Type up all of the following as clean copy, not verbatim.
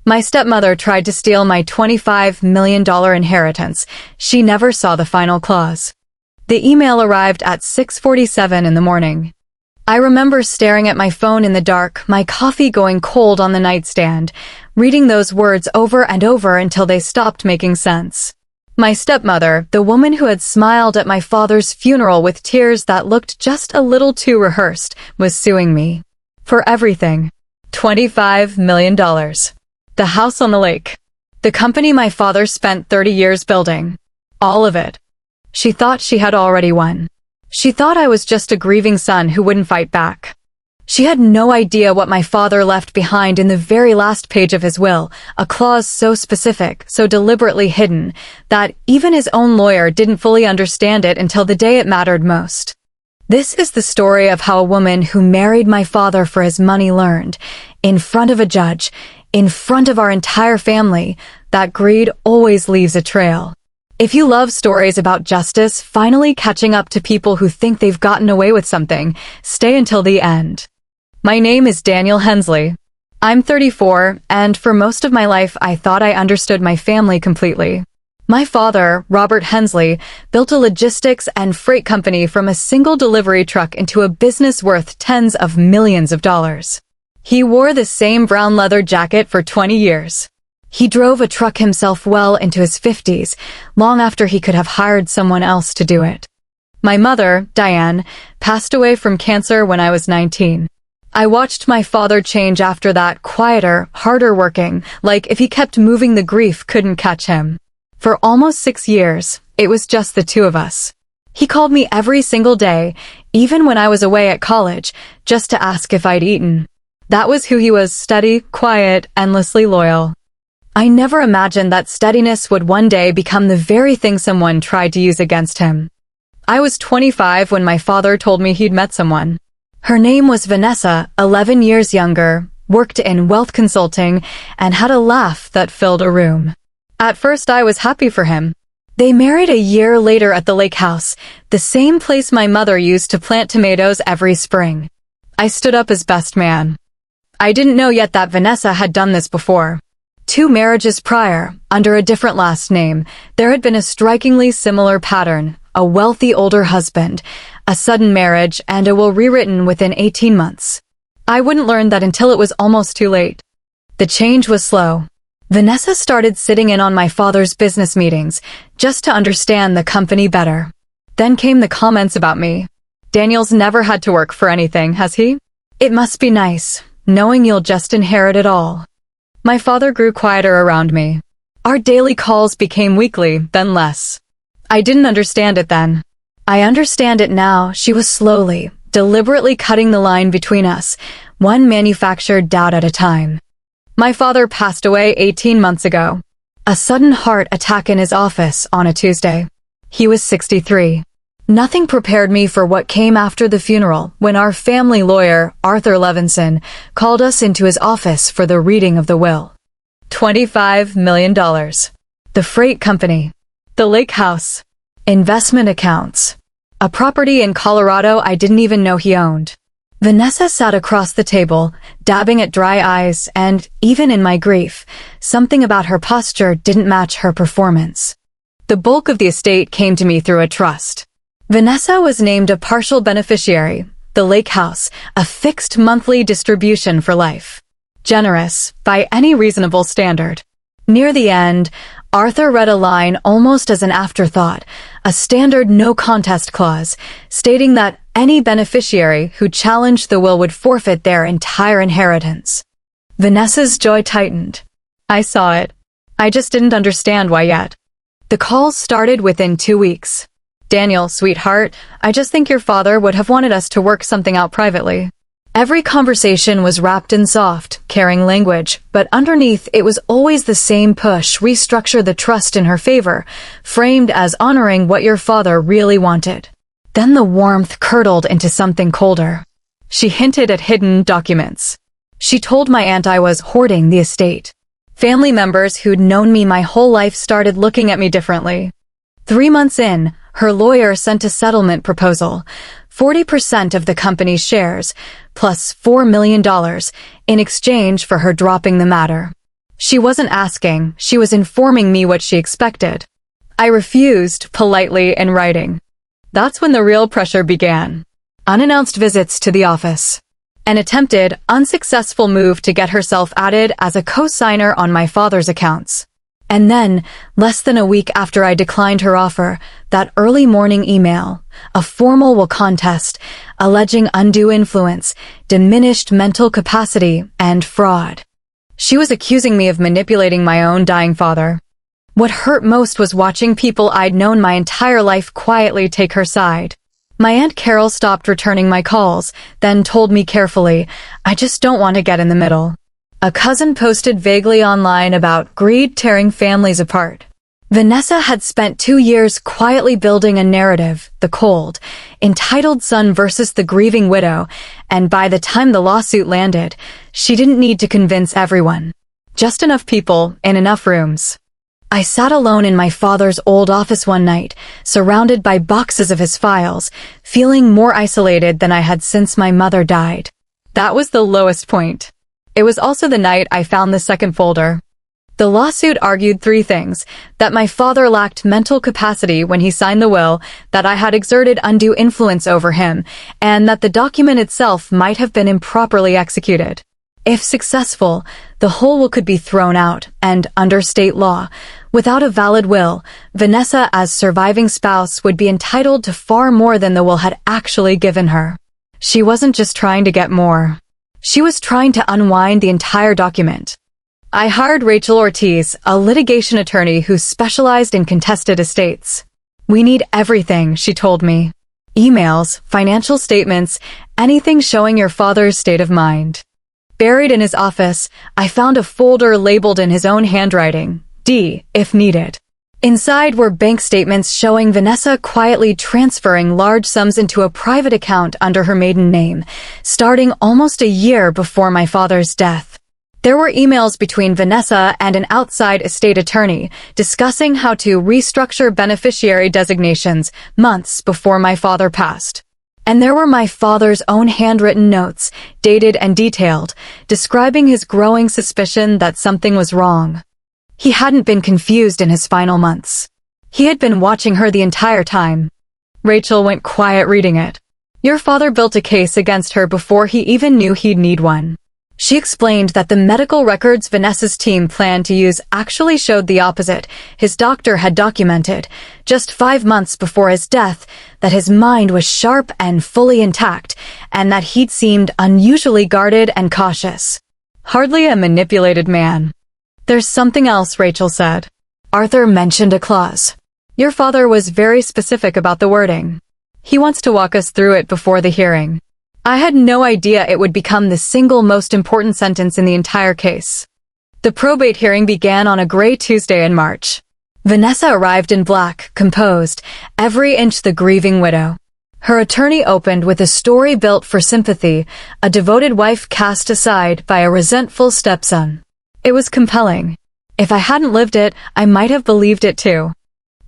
My stepmother tried to steal my $25 million inheritance. She never saw the final clause. The email arrived at 6:47 in the morning. I remember staring at my phone in the dark, my coffee going cold on the nightstand, reading those words over and over until they stopped making sense. My stepmother, the woman who had smiled at my father's funeral with tears that looked just a little too rehearsed, was suing me. For everything. $25 million. The house on the lake. The company my father spent 30 years building. All of it. She thought she had already won. She thought I was just a grieving son who wouldn't fight back. She had no idea what my father left behind in the very last page of his will, a clause so specific, so deliberately hidden, that even his own lawyer didn't fully understand it until the day it mattered most. This is the story of how a woman who married my father for his money learned, in front of a judge, in front of our entire family, that greed always leaves a trail. If you love stories about justice finally catching up to people who think they've gotten away with something, stay until the end. My name is Daniel Hensley. I'm 34, and for most of my life I thought I understood my family completely. My father, Robert Hensley, built a logistics and freight company from a single delivery truck into a business worth tens of millions of dollars. He wore the same brown leather jacket for 20 years. He drove a truck himself well into his 50s, long after he could have hired someone else to do it. My mother, Diane, passed away from cancer when I was 19. I watched my father change after that, quieter, harder working, like if he kept moving the grief couldn't catch him. For almost 6 years, it was just the two of us. He called me every single day, even when I was away at college, just to ask if I'd eaten. That was who he was, steady, quiet, endlessly loyal. I never imagined that steadiness would one day become the very thing someone tried to use against him. I was 25 when my father told me he'd met someone. Her name was Vanessa, 11 years younger, worked in wealth consulting, and had a laugh that filled a room. At first I was happy for him. They married a year later at the lake house, the same place my mother used to plant tomatoes every spring. I stood up as best man. I didn't know yet that Vanessa had done this before. 2 marriages prior, under a different last name, there had been a strikingly similar pattern: a wealthy older husband, a sudden marriage, and a will rewritten within 18 months. I wouldn't learn that until it was almost too late. The change was slow. Vanessa started sitting in on my father's business meetings, just to understand the company better. Then came the comments about me. Daniel's never had to work for anything, has he? It must be nice, knowing you'll just inherit it all. My father grew quieter around me. Our daily calls became weekly, then less. I didn't understand it then. I understand it now. She was slowly, deliberately cutting the line between us, one manufactured doubt at a time. My father passed away 18 months ago. A sudden heart attack in his office on a Tuesday. He was 63. Nothing prepared me for what came after the funeral when our family lawyer, Arthur Levinson, called us into his office for the reading of the will. $25 million. The freight company. The lake house. Investment accounts. A property in Colorado I didn't even know he owned. Vanessa sat across the table, dabbing at dry eyes, and, even in my grief, something about her posture didn't match her performance. The bulk of the estate came to me through a trust. Vanessa was named a partial beneficiary, the lake house, a fixed monthly distribution for life. Generous, by any reasonable standard. Near the end, Arthur read a line almost as an afterthought, a standard no-contest clause, stating that any beneficiary who challenged the will would forfeit their entire inheritance. Vanessa's jaw tightened. I saw it. I just didn't understand why yet. The calls started within 2 weeks. Daniel, sweetheart, I just think your father would have wanted us to work something out privately. Every conversation was wrapped in soft, caring language, but underneath it was always the same push: restructure the trust in her favor, framed as honoring what your father really wanted. Then the warmth curdled into something colder. She hinted at hidden documents. She told my aunt I was hoarding the estate. Family members who'd known me my whole life started looking at me differently. 3 months in, her lawyer sent a settlement proposal, 40% of the company's shares, plus $4 million, in exchange for her dropping the matter. She wasn't asking, she was informing me what she expected. I refused, politely, in writing. That's when the real pressure began. Unannounced visits to the office. An attempted, unsuccessful move to get herself added as a co-signer on my father's accounts. And then, less than a week after I declined her offer, that early morning email, a formal will contest, alleging undue influence, diminished mental capacity, and fraud. She was accusing me of manipulating my own dying father. What hurt most was watching people I'd known my entire life quietly take her side. My Aunt Carol stopped returning my calls, then told me carefully, "I just don't want to get in the middle." A cousin posted vaguely online about greed tearing families apart. Vanessa had spent 2 years quietly building a narrative, the cold, entitled son versus the grieving widow, and by the time the lawsuit landed, she didn't need to convince everyone. Just enough people in enough rooms. I sat alone in my father's old office one night, surrounded by boxes of his files, feeling more isolated than I had since my mother died. That was the lowest point. It was also the night I found the second folder. The lawsuit argued 3 things: that my father lacked mental capacity when he signed the will, that I had exerted undue influence over him, and that the document itself might have been improperly executed. If successful, the whole will could be thrown out, and under state law, without a valid will, Vanessa as surviving spouse would be entitled to far more than the will had actually given her. She wasn't just trying to get more. She was trying to unwind the entire document. I hired Rachel Ortiz, a litigation attorney who specialized in contested estates. "We need everything," she told me. "Emails, financial statements, anything showing your father's state of mind." Buried in his office, I found a folder labeled in his own handwriting, D, if needed. Inside were bank statements showing Vanessa quietly transferring large sums into a private account under her maiden name, starting almost a year before my father's death. There were emails between Vanessa and an outside estate attorney discussing how to restructure beneficiary designations months before my father passed. And there were my father's own handwritten notes, dated and detailed, describing his growing suspicion that something was wrong. He hadn't been confused in his final months. He had been watching her the entire time. Rachel went quiet reading it. "Your father built a case against her before he even knew he'd need one." She explained that the medical records Vanessa's team planned to use actually showed the opposite. His doctor had documented, just 5 months before his death, that his mind was sharp and fully intact, and that he'd seemed unusually guarded and cautious. Hardly a manipulated man. "There's something else," Rachel said. "Arthur mentioned a clause. Your father was very specific about the wording. He wants to walk us through it before the hearing." I had no idea it would become the single most important sentence in the entire case. The probate hearing began on a gray Tuesday in March. Vanessa arrived in black, composed, every inch the grieving widow. Her attorney opened with a story built for sympathy, a devoted wife cast aside by a resentful stepson. It was compelling. If I hadn't lived it, I might have believed it too.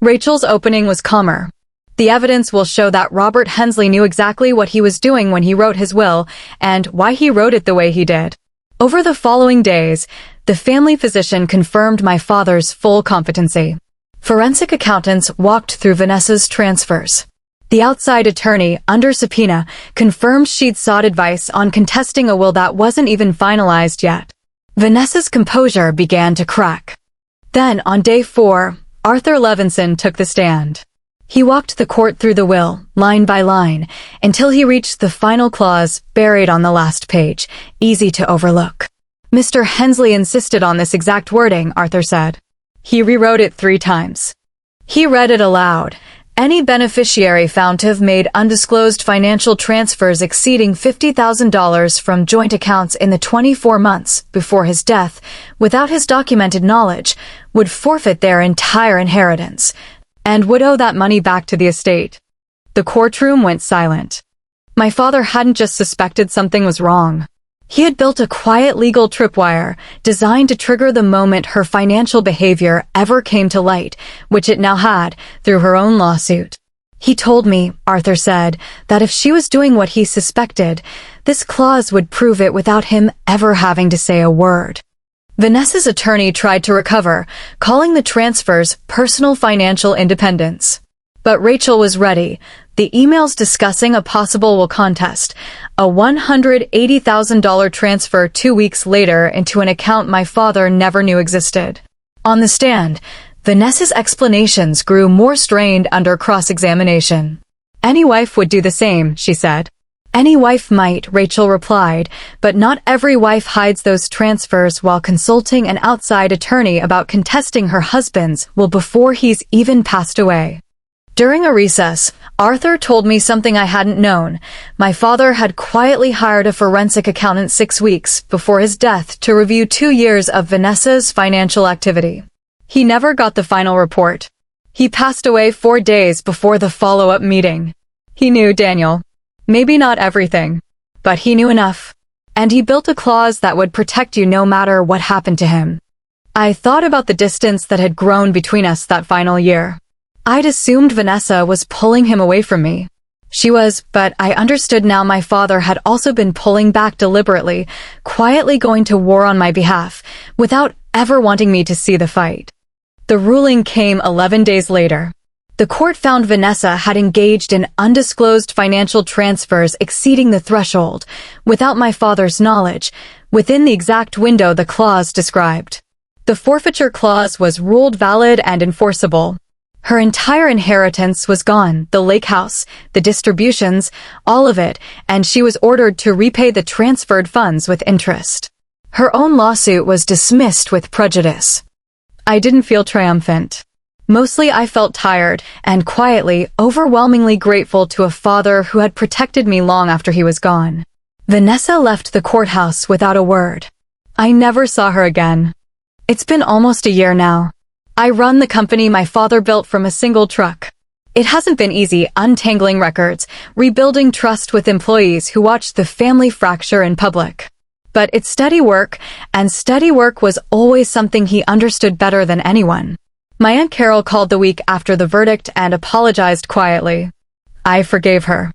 Rachel's opening was calmer. "The evidence will show that Robert Hensley knew exactly what he was doing when he wrote his will, and why he wrote it the way he did." Over the following days, the family physician confirmed my father's full competency. Forensic accountants walked through Vanessa's transfers. The outside attorney, under subpoena, confirmed she'd sought advice on contesting a will that wasn't even finalized yet. Vanessa's composure began to crack. Then, on day 4, Arthur Levinson took the stand. He walked the court through the will, line by line, until he reached the final clause buried on the last page, easy to overlook. "Mr. Hensley insisted on this exact wording," Arthur said. He rewrote it 3 times. He read it aloud. "Any beneficiary found to have made undisclosed financial transfers exceeding $50,000 from joint accounts in the 24 months before his death, without his documented knowledge, would forfeit their entire inheritance, and would owe that money back to the estate." The courtroom went silent. My father hadn't just suspected something was wrong. He had built a quiet legal tripwire designed to trigger the moment her financial behavior ever came to light, which it now had through her own lawsuit. "He told me," Arthur said, "that if she was doing what he suspected, this clause would prove it without him ever having to say a word." Vanessa's attorney tried to recover, calling the transfers personal financial independence. But Rachel was ready. The emails discussing a possible will contest, a $180,000 transfer 2 weeks later into an account my father never knew existed. On the stand, Vanessa's explanations grew more strained under cross-examination. Any wife would do the same, she said. Any wife might, Rachel replied, but not every wife hides those transfers while consulting an outside attorney about contesting her husband's will before he's even passed away. During a recess, Arthur told me something I hadn't known. My father had quietly hired a forensic accountant 6 weeks before his death to review 2 years of Vanessa's financial activity. He never got the final report. He passed away 4 days before the follow-up meeting. He knew, Daniel. Maybe not everything, but he knew enough. And he built a clause that would protect you no matter what happened to him. I thought about the distance that had grown between us that final year. I'd assumed Vanessa was pulling him away from me. She was, but I understood now my father had also been pulling back deliberately, quietly going to war on my behalf, without ever wanting me to see the fight. The ruling came 11 days later. The court found Vanessa had engaged in undisclosed financial transfers exceeding the threshold, without my father's knowledge, within the exact window the clause described. The forfeiture clause was ruled valid and enforceable. Her entire inheritance was gone, the lake house, the distributions, all of it, and she was ordered to repay the transferred funds with interest. Her own lawsuit was dismissed with prejudice. I didn't feel triumphant. Mostly I felt tired and quietly, overwhelmingly grateful to a father who had protected me long after he was gone. Vanessa left the courthouse without a word. I never saw her again. It's been almost a year now. I run the company my father built from a single truck. It hasn't been easy untangling records, rebuilding trust with employees who watched the family fracture in public. But it's steady work, and steady work was always something he understood better than anyone. My Aunt Carol called the week after the verdict and apologized quietly. I forgave her.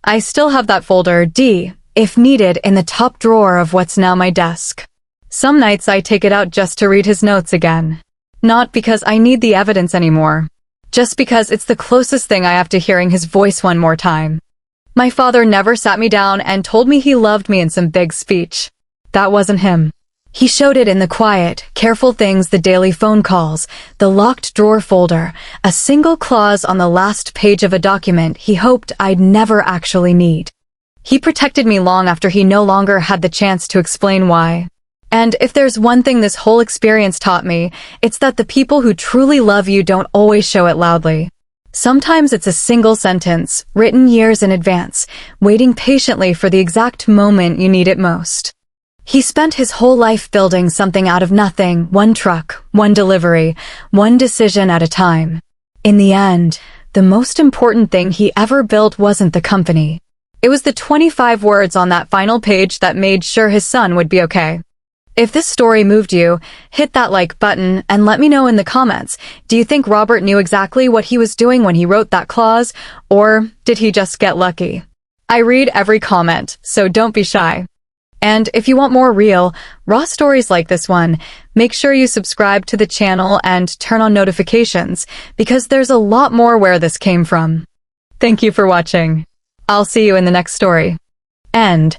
I still have that folder, D, if needed, in the top drawer of what's now my desk. Some nights I take it out just to read his notes again. Not because I need the evidence anymore. Just because it's the closest thing I have to hearing his voice one more time. My father never sat me down and told me he loved me in some big speech. That wasn't him. He showed it in the quiet, careful things, the daily phone calls, the locked drawer folder, a single clause on the last page of a document he hoped I'd never actually need. He protected me long after he no longer had the chance to explain why. And if there's one thing this whole experience taught me, it's that the people who truly love you don't always show it loudly. Sometimes it's a single sentence, written years in advance, waiting patiently for the exact moment you need it most. He spent his whole life building something out of nothing, one truck, one delivery, one decision at a time. In the end, the most important thing he ever built wasn't the company. It was the 25 words on that final page that made sure his son would be okay. If this story moved you, hit that like button and let me know in the comments. Do you think Robert knew exactly what he was doing when he wrote that clause, or did he just get lucky? I read every comment, so don't be shy. And if you want more real, raw stories like this one, make sure you subscribe to the channel and turn on notifications, because there's a lot more where this came from. Thank you for watching. I'll see you in the next story. End.